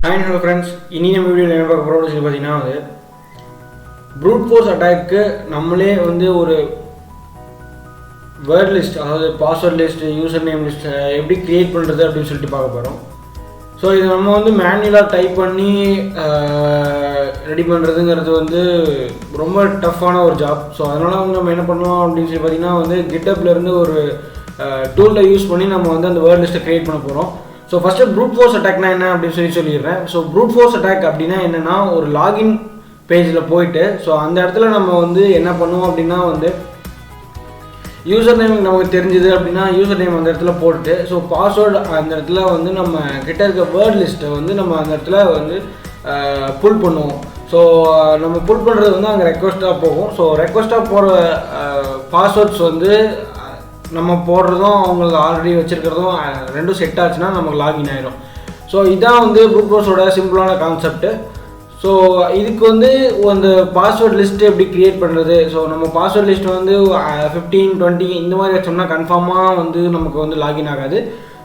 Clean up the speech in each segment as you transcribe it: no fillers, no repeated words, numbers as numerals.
Hi hello friends, in this video என்ன பார்க்க போறோம்னு சொல்லி பாத்தீங்கன்னா brute force attack நம்மளே வந்து ஒரு word list அதாவது password list user name list எப்படி கிரியேட் பண்றது அப்படினு சொல்லிட்டு பார்க்க போறோம். சோ இது நம்ம வந்து மேனுவலா டைப் பண்ணி ரெடி பண்றதுங்கிறது வந்து ரொம்ப டஃப்பான ஒரு ஜாப். சோ அதனால வந்து நம்ம என்ன பண்ணலாம் அப்படினு சொல்லி பாத்தீங்கன்னா வந்து GitHubல இருந்து ஒரு டூல்ல யூஸ் பண்ணி நம்ம வந்து அந்த word list கிரியேட் பண்ண போறோம். So first brute force attack na enna appdi solliren. So brute force attack appadina enna na or login page la poitte so and edathila nama vandu enna pannuvom appadina vandu username namakku therinjidhu appadina username and edathila potte so password and edathila vandu nama kitta irukka word list vandu nama and edathila vandu pull பண்ணுவோம். so நம்ம pull பண்றது வந்து அங்க request ஆ போகும். so request ஆ போற passwords வந்து நம்ம போடுறதும் அவங்களுக்கு ஆல்ரெடி வச்சிருக்கிறதும் ரெண்டும் செட் ஆச்சுன்னா நமக்கு லாகின் ஆயிடும். ஸோ இதான் வந்து brute forceோட சிம்பிளான கான்செப்ட். ஸோ இதுக்கு வந்து அந்த பாஸ்வேர்ட் லிஸ்ட் எப்படி கிரியேட் பண்ணுறது. ஸோ நம்ம பாஸ்வேர்ட் லிஸ்ட் வந்து 15-20 இந்த மாதிரி வச்சோம்னா கன்ஃபார்மாக வந்து நமக்கு வந்து லாகின் ஆகாது.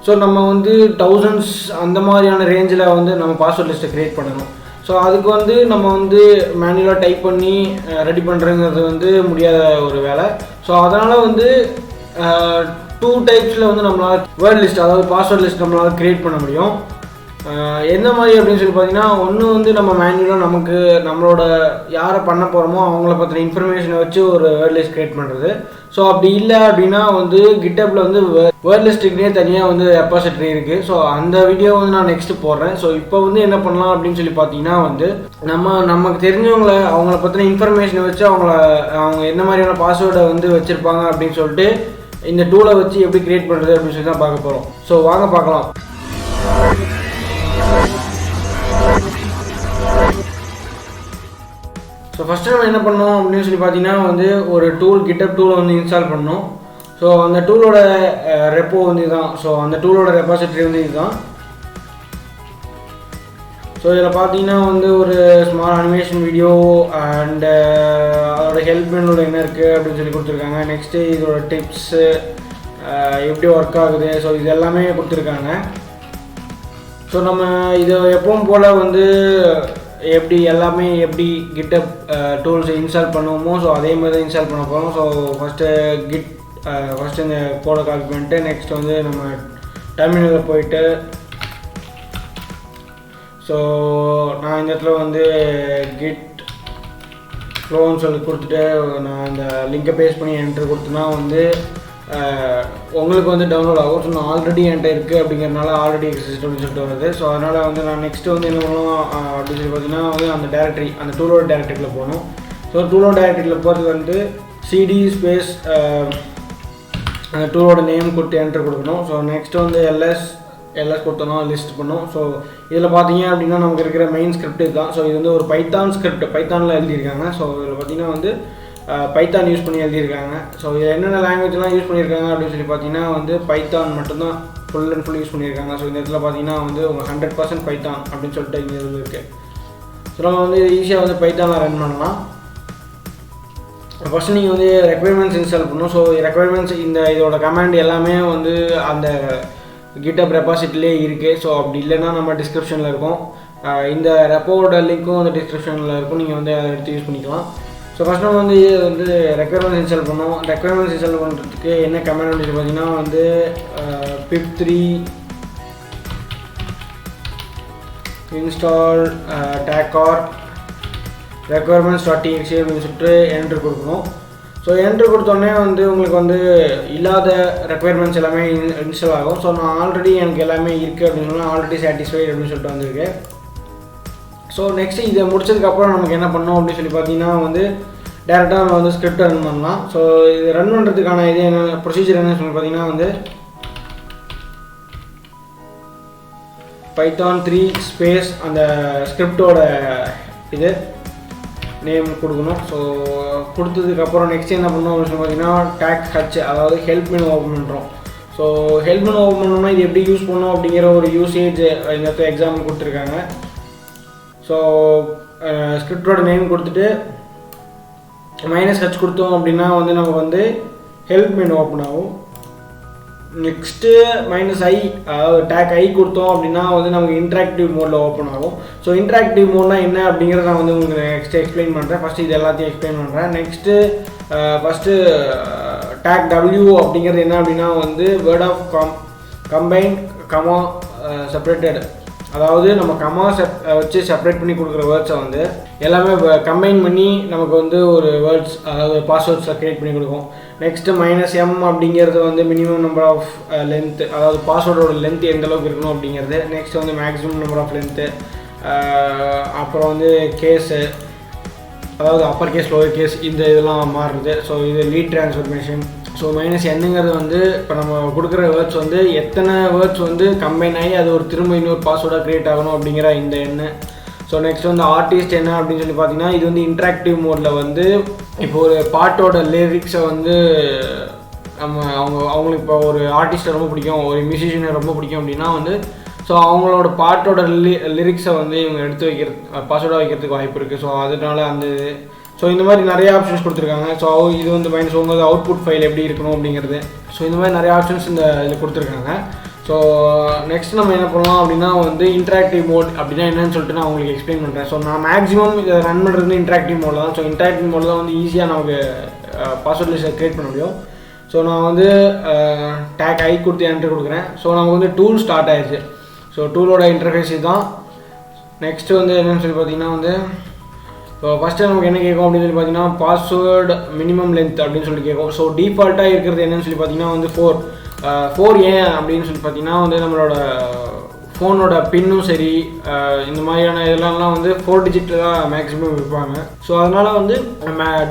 ஸோ நம்ம வந்து தௌசண்ட்ஸ் அந்த மாதிரியான ரேஞ்சில் வந்து நம்ம பாஸ்வேர்ட் லிஸ்ட்டை கிரியேட் பண்ணணும். ஸோ அதுக்கு வந்து நம்ம வந்து மேனுவலாக டைப் பண்ணி ரெடி பண்ணுறதுங்கிறது வந்து முடியாத ஒரு வேலை. ஸோ அதனால் வந்து டூ டைப்ஸில் வந்து நம்மளால் வேர்ட் லிஸ்ட் அதாவது பாஸ்வேர்ட் லிஸ்ட் நம்மளால் க்ரியேட் பண்ண முடியும். எந்த மாதிரி அப்படின்னு சொல்லி பார்த்தீங்கன்னா ஒன்று வந்து நம்ம மேனுவலாக நமக்கு நம்மளோட யாரை பண்ண போகிறோமோ அவங்கள பற்றின இன்ஃபர்மேஷனை வச்சு ஒரு வேர்ட் லிஸ்ட் க்ரியேட் பண்ணுறது. ஸோ அப்படி இல்லை அப்படின்னா வந்து GitHubல வந்து வேர்ட் லிஸ்ட்டுக்குனே தனியாக வந்து ரெபாசிட்டரி இருக்குது. ஸோ அந்த வீடியோ வந்து நான் நெக்ஸ்ட்டு போடுறேன். ஸோ இப்போ வந்து என்ன பண்ணலாம் அப்படின்னு சொல்லி பார்த்தீங்கன்னா வந்து நமக்கு தெரிஞ்சவங்கள அவங்கள பற்றின இன்ஃபர்மேஷனை வச்சு அவங்க என்ன மாதிரியான பாஸ்வேர்டை வந்து வச்சுருப்பாங்க அப்படின்னு சொல்லிட்டு இந்த டூலை வச்சு எப்படி கிரியேட் பண்ணுறது அப்படின்னு சொல்லி தான் பார்க்க போகிறோம். ஸோ வாங்க பார்க்கலாம். ஸோ ஃபஸ்ட்டு நம்ம என்ன பண்ணோம் அப்படின்னு சொல்லி பார்த்தீங்கன்னா வந்து ஒரு டூல் GitHub டூலை வந்து இன்ஸ்டால் பண்ணோம். ஸோ அந்த டூலோட ரெப்போ வந்து இதுதான். ஸோ அந்த டூலோட ரெபாசிட்டரி வந்து இதுதான். ஸோ இதில் பார்த்தீங்கன்னா வந்து ஒரு ஸ்மால் அனிமேஷன் வீடியோ அண்ட் அதோட ஹெல்ப் மெனுவில் என்ன இருக்குது அப்படின்னு சொல்லி கொடுத்துருக்காங்க. நெக்ஸ்ட்டு இதோட டிப்ஸு எப்படி ஒர்க் ஆகுது ஸோ இது எல்லாமே கொடுத்துருக்காங்க. ஸோ நம்ம இதை எப்பவும் போல் வந்து எப்படி எல்லாமே எப்படி GitHub டூல்ஸ் இன்ஸ்டால் பண்ணுவோமோ ஸோ அதே மாதிரி தான் இன்ஸ்டால் பண்ண போகிறோம். ஸோ ஃபஸ்ட்டு இந்த கோடை காப்பி பண்ணிட்டு நெக்ஸ்ட் வந்து நம்ம டெர்மினலில் போயிட்டு ஸோ நான் இந்த இடத்துல வந்து கிட் ஃப்ளோன்னு சொல்லி கொடுத்துட்டு நான் இந்த லிங்கை பேஸ்ட் பண்ணி என்ட்ரு கொடுத்தேன்னா வந்து உங்களுக்கு வந்து டவுன்லோட் ஆகும். ஸோ நான் ஆல்ரெடி என்கிட்ட இருக்குது அப்படிங்கிறனால ஆல்ரெடி எக்ஸிஸ்ட் அப்படின்னு சொல்லிட்டு வருது. ஸோ அதனால் வந்து நான் நெக்ஸ்ட்டு வந்து என்ன பண்ணணும் அப்படின்னு சொல்லி பார்த்தீங்கன்னா வந்து அந்த டேரக்டரி அந்த டூலோட டேரக்டரியில் போகணும். ஸோ டூலோட டேரக்டரியில் போகிறதுக்கு வந்து CD ஸ்பேஸ் அந்த டூலோட நேம் கொடுத்து என்ட்ரு கொடுக்கணும். ஸோ நெக்ஸ்ட்டு வந்து எல்எஸ் கொடுத்தோம்னா லிஸ்ட் பண்ணோம். ஸோ இதில் பார்த்தீங்க அப்படின்னா நமக்கு இருக்கிற மெயின் ஸ்கிரிப்ட் இதுதான். ஸோ இது வந்து ஒரு பைத்தான் ஸ்கிரிப்ட் பைத்தானில் எழுதியிருக்காங்க. ஸோ இதில் பார்த்தீங்கன்னா வந்து பைத்தான் யூஸ் பண்ணி எழுதியிருக்காங்க. ஸோ இதில் என்னென்ன லாங்குவேஜ்லாம் யூஸ் பண்ணியிருக்காங்க அப்படின்னு சொல்லி பார்த்தீங்கன்னா வந்து பைத்தான் மட்டும்தான் ஃபுல் அண்ட் ஃபுல் யூஸ் பண்ணியிருக்காங்க. ஸோ இந்த இடத்துல பார்த்தீங்கன்னா வந்து உங்கள் 100% பைத்தான் அப்படின்னு சொல்லிட்டு இந்த இதில் இருக்குது. ஸோ நம்ம வந்து ஈஸியாக வந்து பைத்தானில் ரன் பண்ணலாம். ஃபஸ்ட்டு நீங்கள் வந்து ரெக்குயர்மெண்ட்ஸ் இன்ஸ்டால் பண்ணணும். ஸோ ரெக்குயர்மெண்ட்ஸ் இதோட கமாண்ட் எல்லாமே வந்து அந்த GitHub ரெபாசிட்டிலே இருக்குது. ஸோ அப்படி இல்லைன்னா நம்ம டிஸ்கிரிப்ஷனில் இருக்கும். இந்த ரெப்போட லிங்க்கும் வந்து டிஸ்கிரிப்ஷனில் இருக்கும். நீங்கள் வந்து அதை எடுத்து யூஸ் பண்ணிக்கலாம். ஸோ ஃபஸ்ட் நம்ம வந்து ரெக்குயர்மெண்ட்ஸ் இன்ஸ்டால் பண்ணோம். ரெக்குயர்மெண்ட்ஸ் இன்ஸ்டால் பண்ணுறதுக்கு என்ன கமாண்ட் அப்படின்னு பார்த்தீங்கன்னா வந்து pip3 install tackor requirements.txt அப்படின்னு சொல்லிட்டு என்ட்ரு கொடுக்கணும். ஸோ என்ட்ரு கொடுத்தோடனே வந்து உங்களுக்கு வந்து இல்லாத ரெக்குயர்மெண்ட்ஸ் எல்லாமே இன்ஸ்டால் ஆகும். ஸோ நான் ஆல்ரெடி எனக்கு எல்லாமே இருக்குது அப்படின்னு சொன்னால் ஆல்ரெடி சாட்டிஸ்ஃபைட் அப்படின்னு சொல்லிட்டு வந்திருக்கேன். ஸோ நெக்ஸ்ட்டு இதை முடிச்சதுக்கப்புறம் நமக்கு என்ன பண்ணோம் அப்படின்னு சொல்லி பார்த்தீங்கன்னா வந்து டேரெக்டாக நம்ம வந்து ஸ்கிரிப்ட் ரன் பண்ணலாம். ஸோ இது ரன் பண்ணுறதுக்கான இது என்ன ப்ரொசீஜர் என்ன சொல்லி பார்த்தீங்கன்னா வந்து python 3 ஸ்பேஸ் அந்த ஸ்கிரிப்டோட இது நேம் கொடுக்கணும். ஸோ கொடுத்ததுக்கப்புறம் நெக்ஸ்ட் என்ன பண்ணணும் அப்படின்னு சொல்லி பார்த்தீங்கன்னா டாக் அதாவது ஹெல்ப் மெனு ஓப்பன் பண்ணுறோம். ஸோ ஹெல்ப் மெனு ஓப்பன் பண்ணோம்னா இது எப்படி யூஸ் பண்ணணும் அப்படிங்கிற ஒரு யூசேஜ் இந்த இடத்துல எக்ஸாம்பிள் கொடுத்துருக்காங்க. ஸோ ஸ்கிரிப்டோட நேம் கொடுத்துட்டு -h கொடுத்தோம் அப்படின்னா வந்து நமக்கு வந்து ஹெல்ப் மெனு ஓப்பன் ஆகும். நெக்ஸ்ட்டு -i அதாவது டேக் ஐ கொடுத்தோம் அப்படின்னா வந்து நமக்கு இன்ட்ராக்டிவ் மோடில் ஓப்பன் ஆகும். ஸோ இன்ட்ராக்டிவ் மோட்னா என்ன அப்படிங்கிறத நான் வந்து உங்களுக்கு நெக்ஸ்ட்டு எக்ஸ்பிளைன் பண்ணுறேன். ஃபஸ்ட்டு இது எல்லாத்தையும் எக்ஸ்பிளைன் பண்ணுறேன். நெக்ஸ்ட்டு ஃபஸ்ட்டு டேக் W அப்படிங்கிறது என்ன அப்படின்னா வந்து word of combine comma separated, அதாவது நம்ம கமா வச்சு செப்பரேட் பண்ணி கொடுக்குற வேர்ட்ஸை வந்து எல்லாமே கம்பைன் பண்ணி நமக்கு வந்து ஒரு வேர்ட்ஸ் அதாவது பாஸ்வேர்ட்ஸை க்ரியேட் பண்ணி கொடுக்கும். நெக்ஸ்ட்டு -m அப்படிங்கிறது வந்து மினிமம் நம்பர் ஆஃப் லென்த்து, அதாவது பாஸ்வேர்டோட லென்த் எந்த அளவுக்கு இருக்கணும் அப்படிங்கிறது. நெக்ஸ்ட் வந்து மேக்ஸிமம் நம்பர் ஆஃப் லென்த்து. அப்புறம் வந்து கேஸு, அதாவது அப்பர் கேஸ் லோவர் கேஸ் இந்த இதெல்லாம் மாறுறது. ஸோ இது லீட் ட்ரான்ஸ்ஃபர்மேஷன். ஸோ -nங்கிறது வந்து இப்போ நம்ம கொடுக்குற வேர்ட்ஸ் வந்து எத்தனை வேர்ட்ஸ் வந்து கம்பைன் ஆகி அது ஒரு திரும்ப இன்னொரு பாஸ்வேர்டாக க்ரியேட் ஆகணும் அப்படிங்கிற இந்த எண்ணு. ஸோ நெக்ஸ்ட் வந்து ஆர்டிஸ்ட் என்ன அப்படின்னு சொல்லி பார்த்தீங்கன்னா இது வந்து இன்ட்ராக்டிவ் மோடில் வந்து இப்போ ஒரு பாட்டோட லிரிக்ஸை வந்து அவங்களுக்கு இப்போ ஒரு ஆர்டிஸ்ட்டை ரொம்ப பிடிக்கும், ஒரு மியூசிஷியனை ரொம்ப பிடிக்கும் அப்படின்னா வந்து ஸோ அவங்களோட பாட்டோட லிரிக்ஸை வந்து இவங்க எடுத்து வைக்கிறது பாஸ்வேர்டாக வைக்கிறதுக்கு வாய்ப்பு இருக்குது. ஸோ அதனால அந்த ஸோ இந்த மாதிரி நிறைய ஆப்ஷன்ஸ் கொடுத்துருக்காங்க. ஸோ இது வந்து உங்கள் அவுட்புட் ஃபைல் எப்படி இருக்கணும் அப்படிங்கிறது. ஸோ இந்த மாதிரி நிறைய ஆப்ஷன்ஸ் இந்த இதில் கொடுத்துருக்காங்க. ஸோ நெக்ஸ்ட் நம்ம என்ன பண்ணலாம் அப்படின்னா வந்து இன்ட்ராக்டிவ் மோட் அப்படின்னா என்னன்னு சொல்லிட்டு நான் உங்களுக்கு எக்ஸ்பிளைன் பண்ணுறேன். ஸோ நான் மேக்ஸிமம் இதை ரன் பண்ணுறது இன்ட்ராக்டிவ் மோடில் தான். ஸோ இன்ட்ராக்டிவ் மோடில் தான் வந்து ஈஸியாக நமக்கு பாஸ்வேர்ட் லிஸ்ட்டை க்ரியேட் பண்ண முடியும். ஸோ நான் வந்து டேக் ஐ கொடுத்து என்ட்ரு கொடுக்குறேன். ஸோ நமக்கு வந்து டூல் ஸ்டார்ட் ஆயிடுச்சு. ஸோ டூலோட இன்டர்ஃபேஸ் இதுதான். நெக்ஸ்ட்டு வந்து என்னென்னு சொல்லி பார்த்தீங்கன்னா வந்து ஸோ ஃபஸ்ட்டு நமக்கு என்ன கேட்கும் அப்படின்னு சொல்லி பார்த்தீங்கன்னா பாஸ்வேர்டு மினிமம் லென்த் அப்படின்னு சொல்லி கேட்கும். ஸோ டிஃபால்ட்டாக இருக்கிறது என்னென்னு சொல்லி பார்த்தீங்கன்னா வந்து 4 ஏன் அப்படின்னு சொல்லி பார்த்தீங்கன்னா வந்து நம்மளோட ஃபோனோட பின்னும் சரி இந்த மாதிரியான இதெல்லாம் வந்து 4 டிஜிட் தான் மேக்ஸிமம் வைப்பாங்க. ஸோ அதனால் வந்து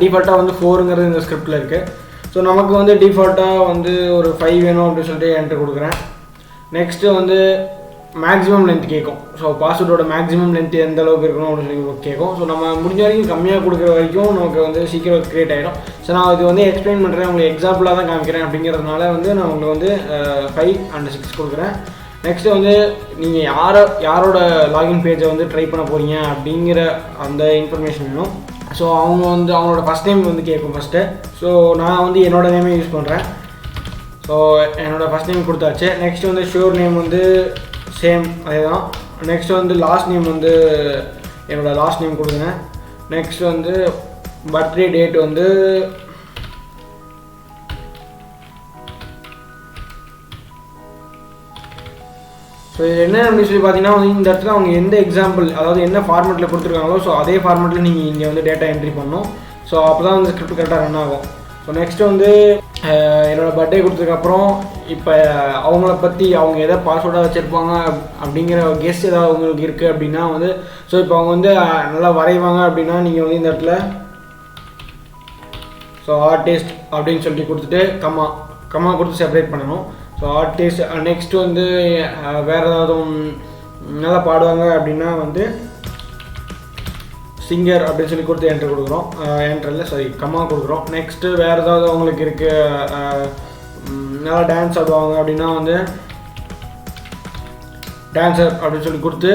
டிஃபால்ட்டாக வந்து 4ங்கிறது இந்த ஸ்கிரிப்டில் இருக்குது. ஸோ நமக்கு வந்து டிஃபால்ட்டாக வந்து ஒரு 5 வேணும் அப்படின்னு சொல்லிட்டு என்ட்ரு கொடுக்குறேன். நெக்ஸ்ட்டு வந்து மேக்ஸிமம் லென்த் கேட்கும். ஸோ பாஸ்வேர்டோட மேக்ஸிமம் லென்த் எந்த அளவுக்கு இருக்கணும் அப்படின்னு சொல்லி கேட்கும். ஸோ நம்ம முடிஞ்ச வரைக்கும் கம்மியாக கொடுக்குற வரைக்கும் நமக்கு வந்து சீக்கிரம் க்ரியேட் ஆகிடும். ஸோ நான் இது வந்து எக்ஸ்பிளைன் பண்ணுறேன், உங்களுக்கு எக்ஸாம்பிளாக தான் காமிக்கிறேன் அப்படிங்கிறதுனால வந்து நான் உங்களுக்கு வந்து 5 and 6 கொடுக்குறேன். நெக்ஸ்ட்டு வந்து நீங்கள் யாரோட லாகின் பேஜை வந்து ட்ரை பண்ண போகிறீங்க அப்படிங்கிற அந்த இன்ஃபர்மேஷன் வேணும். ஸோ அவங்க வந்து அவங்களோட ஃபஸ்ட் நேம் வந்து கேட்கும் ஃபஸ்ட்டு. ஸோ நான் வந்து என்னோடய நேமே யூஸ் பண்ணுறேன். ஸோ என்னோடய ஃபஸ்ட் நேம் கொடுத்தாச்சு. நெக்ஸ்ட் வந்து ஷூர் நேம் வந்து சேம் அதே தான். நெக்ஸ்ட் வந்து லாஸ்ட் நேம் வந்து என்னோடய லாஸ்ட் நேம் கொடுங்க. நெக்ஸ்ட் வந்து பர்த்டே டேட் வந்து ஸோ இது என்ன அப்படின்னு சொல்லி பார்த்தீங்கன்னா வந்து இந்த இடத்துல அவங்க எந்த எக்ஸாம்பிள் அதாவது என்ன ஃபார்மெட்டில் கொடுத்துருக்காங்களோ ஸோ அதே ஃபார்மெட்டில் நீங்கள் இங்கே வந்து டேட்டா என்ட்ரி பண்ணணும். ஸோ அப்போ தான் வந்து ஸ்கிரிப்ட் கரெக்டாக ரன் ஆகும். ஸோ நெக்ஸ்ட்டு வந்து என்னோடய பர்த்டே கொடுத்ததுக்கப்புறம் இப்போ அவங்கள பற்றி அவங்க எதை பாஸ்வேர்டாக வச்சுருப்பாங்க அப்படிங்கிற கெஸ் ஏதாவது அவங்களுக்கு இருக்குது அப்படின்னா வந்து ஸோ இப்போ அவங்க வந்து நல்லா வரைவாங்க அப்படின்னா நீங்கள் வந்து இந்த இடத்துல ஸோ ஆர்டிஸ்ட் அப்படின்னு சொல்லிட்டு கொடுத்துட்டு கம்மா கொடுத்து செப்பரேட் பண்ணணும். So artist. நெக்ஸ்ட்டு வந்து வேறு ஏதாவது நல்லா பாடுவாங்க அப்படின்னா வந்து சிங்கர் அப்படின்னு சொல்லி கொடுத்து என்ட்ரு கொடுக்குறோம். என்ட்ரில் கம்மா கொடுக்குறோம். நெக்ஸ்ட்டு வேறு ஏதாவது அவங்களுக்கு இருக்குது நல்லா டான்ஸ் ஆடுவாங்க அப்படின்னா வந்து டான்ஸர் அப்படின்னு சொல்லி கொடுத்து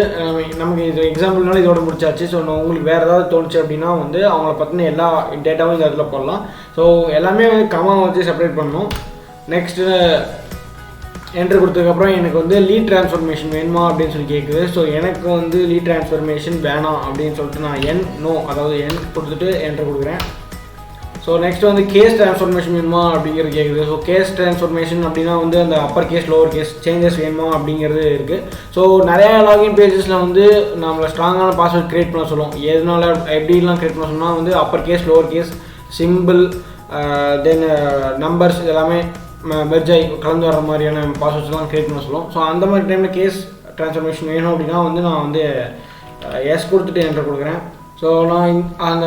நமக்கு இது எக்ஸாம்பிள்னால இதோட முடிச்சாச்சு. ஸோ உங்களுக்கு வேறு ஏதாவது தோணுச்சு அப்படின்னா வந்து அவங்கள பற்றின எல்லா டேட்டாவும் இந்த இடத்துல போடலாம். ஸோ எல்லாமே வந்து கம்மா வச்சு செப்பரேட் பண்ணணும். நெக்ஸ்ட்டு என்ட்ரு கொடுத்ததுக்கப்புறம் எனக்கு வந்து லீட் ட்ரான்ஸ்ஃபர்மேஷன் வேணுமா அப்படின்னு சொல்லி கேட்குது. ஸோ எனக்கு வந்து லீட் ட்ரான்ஸ்ஃபர்மேஷன் வேணாம் அப்படின்னு சொல்லிட்டு நான் அதாவது என் கொடுத்துட்டு என்ட்ரு கொடுக்குறேன். ஸோ நெக்ஸ்ட் வந்து கேஸ் ட்ரான்ஸ்ஃபர்மேஷன் வேணுமா அப்படிங்கிறது கேட்குது. ஸோ கேஸ் ட்ரான்ஸ்ஃபர்மேஷன் அப்படின்னா வந்து அந்த upper case lower case changes வேணுமா அப்படிங்கிறது இருக்குது. ஸோ நிறையா லாகின் பேஜஸில் வந்து நம்மளை ஸ்ட்ராங்கான பாஸ்வேர்ட் க்ரியேட் பண்ண சொல்லும். எதனால எப்படிலாம் க்ரியேட் பண்ண சொன்னால் வந்து upper case lower case simple then numbers எல்லாமே மெர்ஜ் ஆகி கலந்து வர மாதிரியான பாஸ்வேர்ட்ஸ்லாம் க்ரியேட் பண்ண சொல்லும். ஸோ அந்த மாதிரி டைமில் கேஸ் ட்ரான்ஸ்ஃபர்மேஷன் வேணும் அப்படின்னா வந்து நான் வந்து எஸ் கொடுத்துட்டு என்ட்ரு கொடுக்குறேன். ஸோ நான் அந்த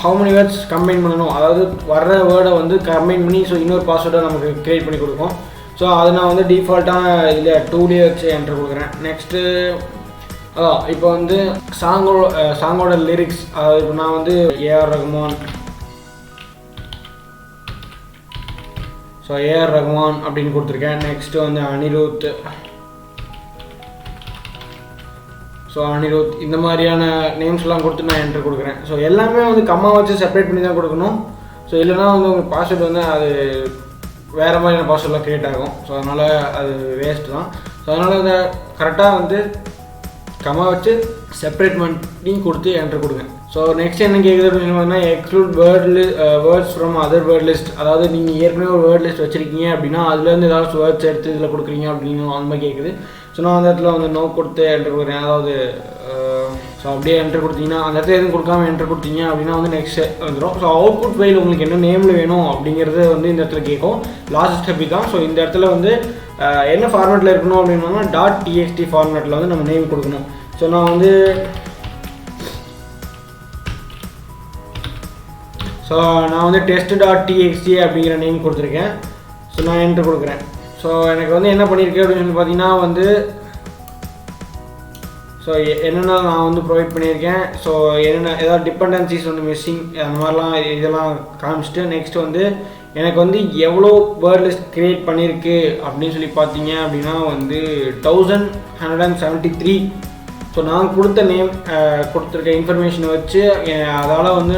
ஹவு மெனி வேர்ட்ஸ் கம்பைன் பண்ணணும், அதாவது வர்ற வேர்டை வந்து கம்பைன் பண்ணி ஸோ இன்னொரு பாஸ்வேர்டை நமக்கு க்ரியேட் பண்ணி கொடுக்கும். ஸோ அதை நான் வந்து டிஃபால்ட்டான இதில் 2D வச்சு என்ட்ரு கொடுக்குறேன். நெக்ஸ்ட்டு இப்போ வந்து சாங்கோட லிரிக்ஸ், அதாவது இப்போ நான் வந்து ஏஆர் ரகுமான் அப்படின்னு கொடுத்துருக்கேன். நெக்ஸ்ட்டு வந்து அனிருத் இந்த மாதிரியான நேம்ஸ்லாம் கொடுத்து நான் என்ட்ரு கொடுக்குறேன். ஸோ எல்லாமே வந்து கம்மா வச்சு செப்பரேட் பண்ணி தான் கொடுக்கணும். ஸோ இல்லைனா வந்து உங்கள் பாஸ்வேர்டு வந்து அது வேறு மாதிரியான பாஸ்வேர்டெலாம் க்ரியேட் ஆகும். ஸோ அதனால் அது வேஸ்ட்டு தான். ஸோ அதனால் இதை கரெக்டாக வந்து கமா வச்சு செப்பரேட் பண்ணி கொடுத்து என்ட்ரு கொடுங்க. ஸோ நெக்ஸ்ட் என்ன கேட்குது அப்படின்னு பார்த்தீங்கன்னா exclude words from other word list. அதாவது நீங்கள் ஏற்கனவே ஒரு வேர்ட் லிஸ்ட் வச்சுருக்கீங்க அப்படின்னா அதுலேருந்து ஏதாவது வேர்ட்ஸ் எடுத்து இதில் கொடுக்குறீங்க அப்படின்னு அந்த மாதிரி கேட்குது. ஸோ நான் அந்த இடத்துல வந்து நோ கொடுத்து என்ட்ரு கொடுக்குறேன். அதாவது ஸோ அப்படியே என்ட்ரு கொடுத்தீங்கன்னா அந்த இடத்துல எதுவும் கொடுக்காம என்ட்ரு கொடுத்தீங்க அப்படின்னா வந்து நெக்ஸ்ட் வந்துடும். ஸோ அவுட்புட் ஃபைல் உங்களுக்கு என்ன நேமில் வேணும் அப்படிங்கிறது வந்து இந்த இடத்துல கேட்கும். லாஸ்ட் ஸ்டெப் தான். ஸோ இந்த இடத்துல வந்து என்ன ஃபார்மேட்டில் இருக்கணும் அப்படின்னா .txt ஃபார்மேட்டில் வந்து நம்ம நேம் கொடுக்கணும். ஸோ நான் வந்து test.txt அப்படிங்கிற நேம் கொடுத்துருக்கேன். ஸோ நான் என்ட்ரு கொடுக்குறேன். ஸோ எனக்கு வந்து என்ன பண்ணியிருக்கேன் அப்படின்னு சொல்லி பார்த்தீங்கன்னா வந்து ஸோ என்னென்ன நான் வந்து ப்ரொவைட் பண்ணியிருக்கேன். ஸோ என்னென்ன ஏதாவது டிபெண்டன்சிஸ் வந்து மிஸ்ஸிங் அந்த மாதிரிலாம் இதெல்லாம் காமிச்சிட்டு நெக்ஸ்ட் வந்து எனக்கு வந்து எவ்வளோ வேர்ட் லிஸ்ட் க்ரியேட் பண்ணியிருக்கு அப்படின்னு சொல்லி பார்த்தீங்க அப்படின்னா வந்து 1173. ஸோ நான் கொடுத்த நேம் கொடுத்துருக்க இன்ஃபர்மேஷனை வச்சு அதால் வந்து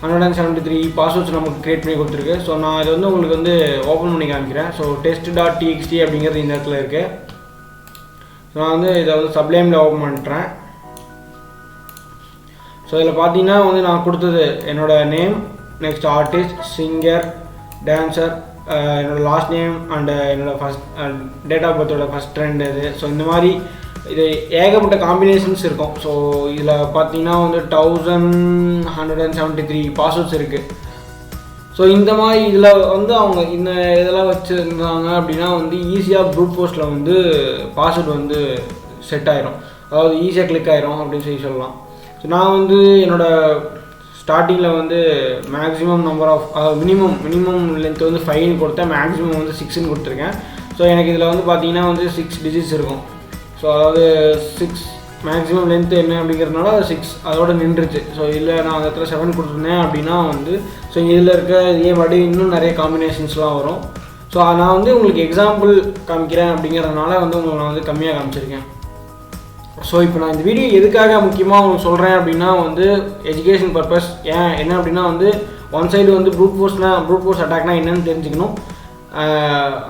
1173 பாஸ்வேர்ட்ஸ் நமக்கு க்ரியேட் பண்ணி கொடுத்துருக்கு. ஸோ நான் இதை வந்து உங்களுக்கு வந்து ஓப்பன் பண்ணி காமிக்கிறேன். ஸோ test.txt அப்படிங்கிறது இந்த இடத்துல இருக்குது. ஸோ நான் வந்து இதை வந்து சப்ளைமில் ஓப்பன் பண்ணுறேன். ஸோ இதில் பார்த்தீங்கன்னா வந்து நான் கொடுத்தது என்னோடய name, next artist, singer, dancer, என்னோடய லாஸ்ட் நேம் அண்டு என்னோடய ஃபஸ்ட் டேட் ஆஃப் பர்த்தோட ஃபஸ்ட் ட்ரெண்ட் இது. ஸோ இந்த மாதிரி இது ஏகப்பட்ட காம்பினேஷன்ஸ் இருக்கும். ஸோ இதில் பார்த்தீங்கன்னா வந்து 1173 பாஸ்வேர்ட்ஸ் இருக்குது. ஸோ இந்த மாதிரி இதில் வந்து அவங்க இந்த இதெல்லாம் வச்சுருந்தாங்க அப்படின்னா வந்து ஈஸியாக ப்ரூட் ஃபோர்ஸில் வந்து பாஸ்வேர்டு வந்து செட் ஆயிரும், அதாவது ஈஸியாக கிளிக் ஆயிரும் அப்படின்னு சொல்லலாம். ஸோ நான் வந்து என்னோடய ஸ்டார்டிங்கில் வந்து maximum number of minimum length வந்து 5 கொடுத்தேன், மேக்ஸிமம் வந்து 6 கொடுத்துருக்கேன். ஸோ எனக்கு இதில் வந்து பார்த்தீங்கன்னா வந்து 6 டிஜிட்ஸ் இருக்கும். ஸோ அதாவது 6 மேக்ஸிமம் லென்த்து என்ன அப்படிங்கிறதுனால 6 அதோட நின்றுச்சு. ஸோ இல்லை நான் அந்த இடத்துல 7 கொடுத்துருந்தேன் அப்படின்னா வந்து ஸோ இதில் இருக்க இதே மாதிரி இன்னும் நிறைய காம்பினேஷன்ஸ்லாம் வரும். ஸோ நான் வந்து உங்களுக்கு எக்ஸாம்பிள் காமிக்கிறேன் அப்படிங்கிறதுனால வந்து உங்களுக்கு நான் வந்து கம்மியாக காமிச்சிருக்கேன். ஸோ இப்போ நான் இந்த வீடியோ எதுக்காக முக்கியமாக உங்களுக்கு சொல்கிறேன் அப்படின்னா வந்து எஜுகேஷன் பர்பஸ். என்ன அப்படின்னா வந்து ஒன் சைடு வந்து ப்ரூட் ஃபோர்ஸ் அட்டாக்னா என்னென்னு தெரிஞ்சுக்கணும்.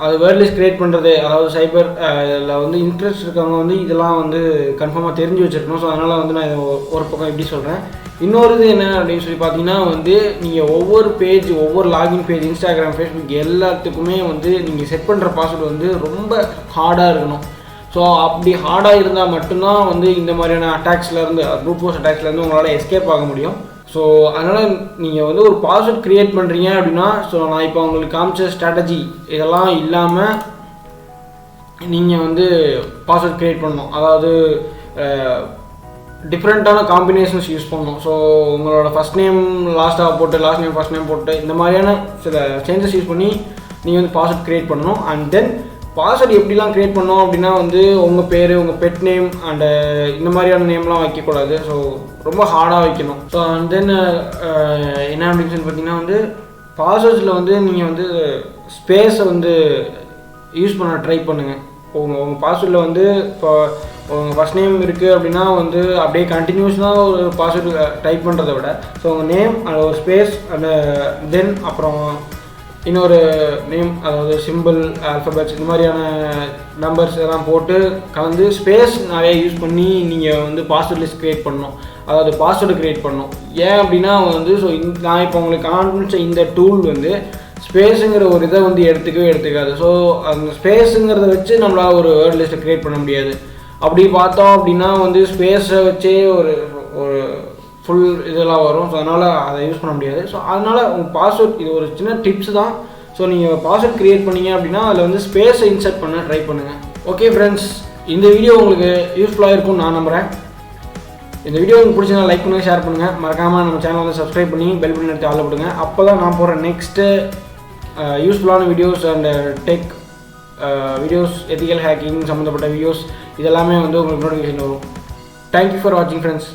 அது வேர்ட் லிஸ்ட் க்ரியேட் பண்ணுறது, அதாவது சைபர் இதில் வந்து இன்ட்ரெஸ்ட் இருக்கவங்க வந்து இதெல்லாம் வந்து கன்ஃபார்மாக தெரிஞ்சு வச்சுருக்கணும். ஸோ அதனால் வந்து நான் இதை ஒரு பக்கம் எப்படி சொல்கிறேன். இன்னொரு இது என்ன அப்படின்னு சொல்லி பார்த்தீங்கன்னா வந்து நீங்கள் ஒவ்வொரு லாகின் பேஜ், இன்ஸ்டாகிராம், ஃபேஸ்புக் எல்லாத்துக்குமே வந்து நீங்கள் செட் பண்ணுற பாஸ்வேர்டு வந்து ரொம்ப ஹார்டாக இருக்கணும். ஸோ அப்படி ஹார்டாக இருந்தால் மட்டும்தான் வந்து இந்த மாதிரியான அட்டாக்ஸ்லேருந்து, ப்ரூட் ஃபோர்ஸ் அட்டாக்ஸ்லேருந்து உங்களால் எஸ்கேப் ஆக முடியும். ஸோ அதனால் நீங்கள் வந்து ஒரு பாஸ்வேர்ட் க்ரியேட் பண்ணுறீங்க அப்படின்னா ஸோ நான் இப்போ உங்களுக்கு காமிச்ச ஸ்ட்ராட்டஜி இதெல்லாம் இல்லாமல் நீங்கள் வந்து பாஸ்வேர்ட் க்ரியேட் பண்ணணும். அதாவது டிஃப்ரெண்ட்டான காம்பினேஷன்ஸ் யூஸ் பண்ணணும். ஸோ உங்களோட ஃபஸ்ட் நேம் லாஸ்ட்டாக போட்டு, லாஸ்ட் நேம் ஃபஸ்ட் நேம் போட்டு இந்த மாதிரியான சில சேஞ்சஸ் யூஸ் பண்ணி நீங்கள் வந்து பாஸ்வேர்ட் க்ரியேட் பண்ணணும். அண்ட் தென் பாஸ்வேர்டு எப்படிலாம் க்ரியேட் பண்ணோம் அப்படின்னா வந்து உங்கள் பேர், உங்கள் பெட் நேம் அண்டு இந்த மாதிரியான நேம்லாம் வைக்கக்கூடாது. ஸோ ரொம்ப ஹார்டாக வைக்கணும். ஸோ அண்ட் தென் என்ன அப்படின்னு சொல்லி பார்த்தீங்கன்னா வந்து பாஸ்வேர்ட்ஸில் வந்து நீங்கள் வந்து ஸ்பேஸை வந்து யூஸ் பண்ண ட்ரை பண்ணுங்கள். உங்கள் பாஸ்வேர்டில் வந்து இப்போ உங்கள் ஃபஸ்ட் நேம் இருக்குது அப்படின்னா வந்து அப்படியே கண்டினியூஸாக ஒரு பாஸ்வேர்டு டைப் பண்ணுறதை விட ஸோ உங்கள் நேம் அது ஒரு ஸ்பேஸ் அந்த தென் அப்புறம் இன்னொரு நேம், அதாவது சிம்பிள், ஆல்ஃபபெட்ஸ் இந்த மாதிரியான நம்பர்ஸ் எல்லாம் போட்டு கலந்து ஸ்பேஸ் நிறைய யூஸ் பண்ணி நீங்கள் வந்து பாஸ்வேர்ட் லிஸ்ட் க்ரியேட் பண்ணணும், அதாவது பாஸ்வேர்டு க்ரியேட் பண்ணணும். ஏன் அப்படின்னா வந்து ஸோ நான் இப்போ உங்களுக்கு காமிச்ச இந்த டூல் வந்து ஸ்பேஸுங்கிற ஒரு இதை வந்து எடுத்துக்காது. ஸோ அந்த ஸ்பேஸுங்கிறத வச்சு நம்மளால் ஒரு வேர்ட் லிஸ்ட்டை க்ரியேட் பண்ண முடியாது. அப்படி பார்த்தோம் அப்படின்னா வந்து ஸ்பேஸை வச்சே ஒரு ஃபுல் இதெல்லாம் வரும். ஸோ அதனால் அதை யூஸ் பண்ண முடியாது. ஸோ அதனால் உங்கள் பாஸ்வேர்ட் இது ஒரு சின்ன டிப்ஸ் தான். ஸோ நீங்கள் பாஸ்வேர்ட் க்ரியேட் பண்ணிங்க அப்படின்னா அதில் வந்து ஸ்பேஸை இன்சர்ட் பண்ண ட்ரை பண்ணுங்கள். ஓகே ஃப்ரெண்ட்ஸ், இந்த வீடியோ உங்களுக்கு யூஸ்ஃபுல்லாக இருக்கும்னு நான் நம்புகிறேன். இந்த வீடியோ உங்களுக்கு பிடிச்சா லைக் பண்ணுங்கள், ஷேர் பண்ணுங்கள். மறக்காமல் நம்ம சேனல் வந்து சப்ஸ்கிரைப் பண்ணி பெல் பட்டன் எடுத்து ஆள் போடுங்க. அப்போ தான் நான் போகிற நெக்ஸ்ட்டு யூஸ்ஃபுல்லான videos and tech videos, ethical hacking சம்மந்தப்பட்ட வீடியோஸ் இதெல்லாமே வந்து உங்களுக்கு நோட்டிஃபிகேஷன் வரும். தேங்க்யூ ஃபார் வாட்சிங் ஃப்ரெண்ட்ஸ்.